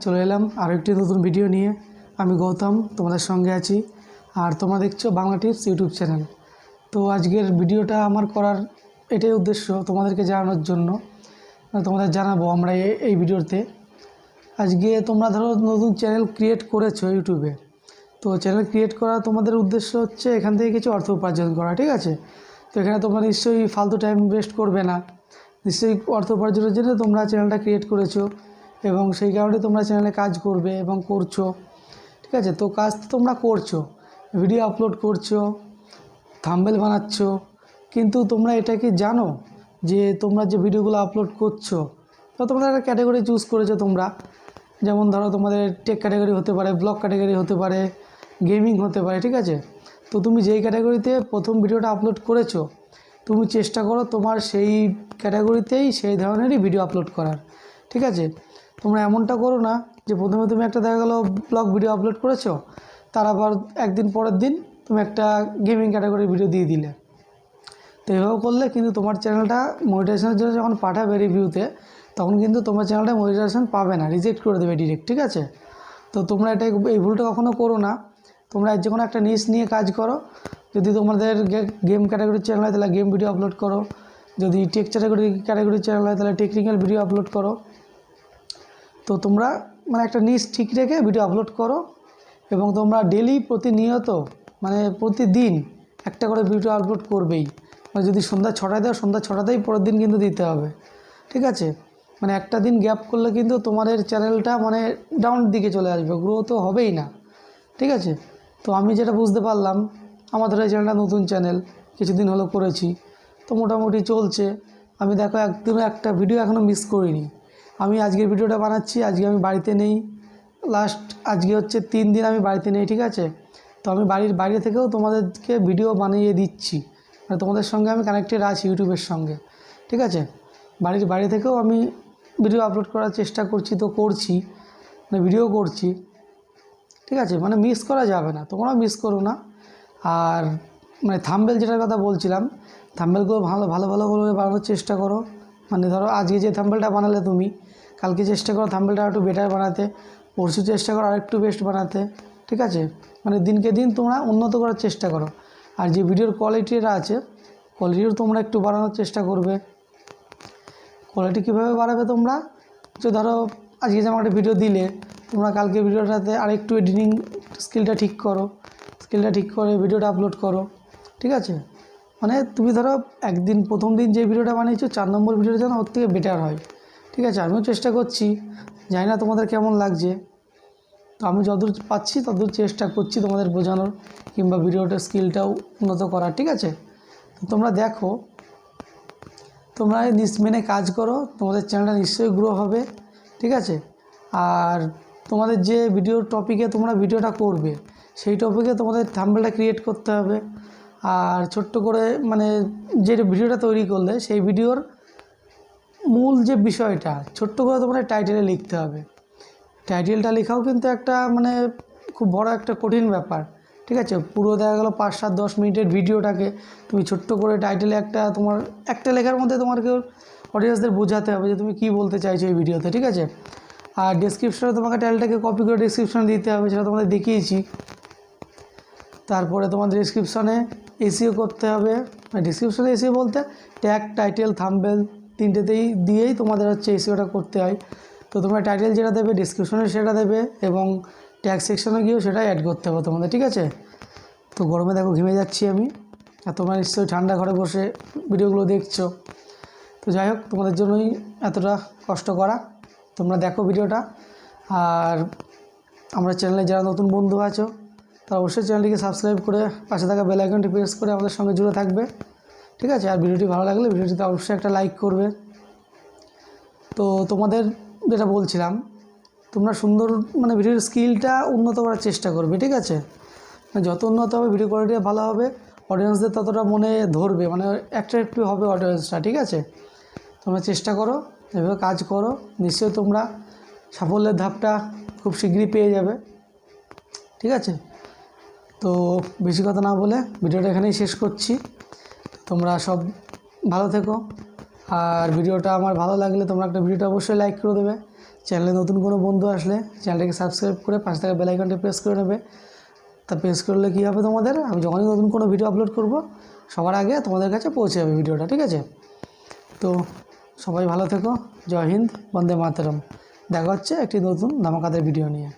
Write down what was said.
চলে এলাম আরও একটি নতুন ভিডিও নিয়ে। আমি গৌতম তোমাদের সঙ্গে আছি, আর তোমরা দেখছো বাংলা টিপস ইউটিউব চ্যানেল। তো আজকের ভিডিওটা আমার করার এটাই উদ্দেশ্য, তোমাদেরকে জানানোর জন্য। তোমাদের জানাবো আমরা এই ভিডিওতে। আজকে তোমরা ধরো নতুন চ্যানেল ক্রিয়েট করেছো ইউটিউবে, তো চ্যানেল ক্রিয়েট করা তোমাদের উদ্দেশ্য হচ্ছে এখান থেকে কিছু অর্থ উপার্জন করা, ঠিক আছে। তো এখানে তোমরা নিশ্চয়ই ফালতু টাইম ওয়েস্ট করবে না, নিশ্চয়ই অর্থ উপার্জনের জন্য তোমরা চ্যানেলটা ক্রিয়েট করেছো এবং সেই কারণে তোমরা চ্যানেলে কাজ করবে এবং করছো, ঠিক আছে। তো কাজ তো তোমরা করছো, ভিডিও আপলোড করছো, থাম্বনেল বানাচ্ছো, কিন্তু তোমরা এটা কি জানো যে তোমরা যে ভিডিওগুলো আপলোড করছো, তো তোমরা একটা ক্যাটাগরি চুজ করেছো তোমরা। যেমন ধরো তোমাদের টেক ক্যাটাগরি হতে পারে, ব্লগ ক্যাটাগরি হতে পারে, গেমিং হতে পারে, ঠিক আছে। তো তুমি যেই ক্যাটাগরিতে প্রথম ভিডিওটা আপলোড করেছো, তুমি চেষ্টা করো তোমার সেই ক্যাটাগরিতেই সেই ধরনেরই ভিডিও আপলোড করার, ঠিক আছে। তোমরা এমনটা করো না যে প্রথমে তুমি একটা দেখা গেলো ব্লগ ভিডিও আপলোড করেছো, তার আবার একদিন পরের দিন তুমি একটা গেমিং ক্যাটাগরির ভিডিও দিয়ে দিলে। তো এভাবে করলে কিন্তু তোমার চ্যানেলটা মনিটাইজেশনের জন্য যখন পাঠাবে রিভিউতে, তখন কিন্তু তোমার চ্যানেলটা মনিটাইজেশন পাবে না, রিজেক্ট করে দেবে ডিরেক্ট, ঠিক আছে। তো তোমরা এই ভুলটা কখনো করো না। তোমরা যে কোনো একটা নিশ নিয়ে কাজ করো। যদি তোমাদের গেম ক্যাটাগরির চ্যানেল হয় তাহলে গেম ভিডিও আপলোড করো, যদি টেক ক্যাটাগরির চ্যানেল হয় তাহলে টেকনিক্যাল ভিডিও আপলোড করো। তো তোমরা একটা নিশ ঠিক রেখে ভিডিও আপলোড করো এবং তোমরা ডেলি প্রতিনিয়ত প্রতিদিন একটা করে ভিডিও আপলোড করবেই। যদি সন্ধ্যা 6টায় দাও, সন্ধ্যা 6টাতেই পরের দিন কিন্তু দিতে হবে, ঠিক আছে। একটা দিন গ্যাপ করলে কিন্তু তোমাদের চ্যানেলটা ডাউনের দিকে চলে আসবে, গ্রো তো হবেই না, ঠিক আছে। তো আমি যেটা বুঝতে পারলাম, আমাদের এই চ্যানেলটা নতুন চ্যানেল, কিছুদিন হলো করেছি, তো মোটামুটি চলছে। আমি দেখো একদিনও একটা ভিডিও এখনও মিস করিনি। আমি আজকের ভিডিওটা বানাচ্ছি, আজকে আমি বাড়িতে নেই, আজকে হচ্ছে 3 দিন আমি বাড়িতে নেই, ঠিক আছে। তো আমি বাড়ির বাইরে থেকেও তোমাদেরকে ভিডিও বানিয়ে দিচ্ছি, তোমাদের সঙ্গে আমি কানেক্টেড আছি ইউটিউবের সঙ্গে, ঠিক আছে। বাড়ির বাইরে থেকেও আমি ভিডিও আপলোড করার চেষ্টা করছি, তো করছি, ভিডিও করছি, ঠিক আছে। মিস করা যাবে না, তোমরাও মিস করো না। আর থাম্বনেল যেটার কথা বলছিলাম, থাম্বনেলগুলো ভালো করে বানানোর চেষ্টা করো। ধরো আজকে যে থাম্বনেলটা বানালে তুমি, কালকে চেষ্টা করো থাম্বনেলটা একটু বেটার বানাতে, পরশু চেষ্টা করো আরেকটু বেস্ট বানাতে, ঠিক আছে। দিনকে দিন তোমরা উন্নত করার চেষ্টা করো। আর যে ভিডিওর কোয়ালিটিটা আছে, কোয়ালিটিও তোমরা একটু বাড়ানোর চেষ্টা করবে। কোয়ালিটি কীভাবে বাড়াবে তোমরা, যে ধরো আজকে যেমন একটা ভিডিও দিলে, তোমরা কালকে ভিডিওটাতে আরেকটু এডিটিং স্কিলটা ঠিক করো, ঠিক করে ভিডিওটা আপলোড করো, ঠিক আছে। তুমি ধরো একদিন প্রথম দিন যে ভিডিওটা বানিয়েছো, 4 নম্বর ভিডিওটা যেন ওর থেকে বেটার হয়, ঠিক আছে। আমিও চেষ্টা করছি, জানি না তোমাদের কেমন লাগছে। তো আমি যতদূর পাচ্ছি ততদূর চেষ্টা করছি তোমাদের বোঝানোর, কিংবা ভিডিওটার স্কিলটাও উন্নত করার, ঠিক আছে। তো তোমরা দেখো, তোমরা মেনে কাজ করো, তোমাদের চ্যানেলটা নিশ্চয়ই গ্রো হবে, ঠিক আছে। আর তোমাদের যে ভিডিওর টপিকে তোমরা ভিডিওটা করবে, সেই টপিকে তোমাদের থাম্বনেলটা ক্রিয়েট করতে হবে। আর ছোট্ট করে যে ভিডিওটা তৈরি করলে সেই ভিডিওর মূল যে বিষয়টা ছোট্ট করে তোমাদের টাইটেলে লিখতে হবে। টাইটেলটা লেখাও কিন্তু একটা খুব বড় একটা কঠিন ব্যাপার, ঠিক আছে। পুরো দেখা গেলো 5, 7, 10 মিনিটের ভিডিওটাকে তুমি ছোট্ট করে টাইটেলে তোমার একটা লেখার মধ্যে তোমাকে অডিয়েন্সদের বোঝাতে হবে যে তুমি কী বলতে চাইছো এই ভিডিওতে, ঠিক আছে। আর ডেসক্রিপশনে তোমাকে টাইটেলটাকে কপি করে ডেসক্রিপশনে দিতে হবে, সেটা তোমাদের দেখিয়েছি। তারপরে তোমাদের ডেসক্রিপশনে এসইও করতে হবে। ডেসক্রিপশনে এসইও বলতে ট্যাগ, টাইটেল, থাম্বনেল তিনটেতেই দিয়েই তোমাদের হচ্ছে এসইওটা করতে হয়। তো তোমরা টাইটেল যেটা দেবে ডেসক্রিপশনে সেটা দেবে, এবং ট্যাগ সেকশনে গিয়েও সেটা অ্যাড করতে হবে তোমাদের, ঠিক আছে। তো গরমে দেখো ঘেমে যাচ্ছি আমি, আর তোমরা নিশ্চয়ই ঠান্ডা ঘরে বসে ভিডিওগুলো দেখছো। তো যাই হোক, তোমাদের জন্যই এতটা কষ্ট করা। তোমরা দেখো ভিডিওটা। আর আমরা চ্যানেলে যারা নতুন বন্ধু আছো, তারা অবশ্যই চ্যানেলটিকে সাবস্ক্রাইব করে পাশে থাকা বেল আইকনটি প্রেস করে আমাদের সঙ্গে জুড়ে থাকবে, ঠিক আছে। আর ভিডিওটি ভালো লাগলে ভিডিওটিতে অবশ্যই একটা লাইক করবে। তো তোমাদের যেটা বলছিলাম, তোমরা সুন্দর ভিডিওর স্কিলটা উন্নত করার চেষ্টা করবে, ঠিক আছে। যত উন্নত হবে ভিডিও কোয়ালিটি ভালো হবে, অডিয়েন্সদের ততটা মনে ধরবে, অ্যাট্রাক্টিভ হবে অডিয়েন্সটা, ঠিক আছে। তোমরা চেষ্টা করো, এভাবে কাজ করো, নিশ্চয়ই তোমরা সাফল্যের ধাপটা খুব শীঘ্রই পেয়ে যাবে, ঠিক আছে। তো বেশি কথা না বলে ভিডিওটা এখানেই শেষ করছি। তোমরা সব ভালো থেকো। আর ভিডিওটা আমার ভালো লাগলে তোমরা একটা ভিডিওটা অবশ্যই লাইক করে দেবে। চ্যানেলে নতুন কোনো বন্ধু আসলে চ্যানেলটাকে সাবস্ক্রাইব করে পাশে থাকা বেল আইকনটা প্রেস করে নেবে। তা প্রেস করলে কী হবে, তোমাদের আমি যখনই নতুন কোনো ভিডিও আপলোড করব সবার আগে তোমাদের কাছে পৌঁছে যাবে ভিডিওটা, ঠিক আছে? তো সবাই ভালো থেকো। জয় হিন্দ, বন্দে মাতরম। দেখা হচ্ছে একটি নতুন ধামাকাদার ভিডিও নিয়ে।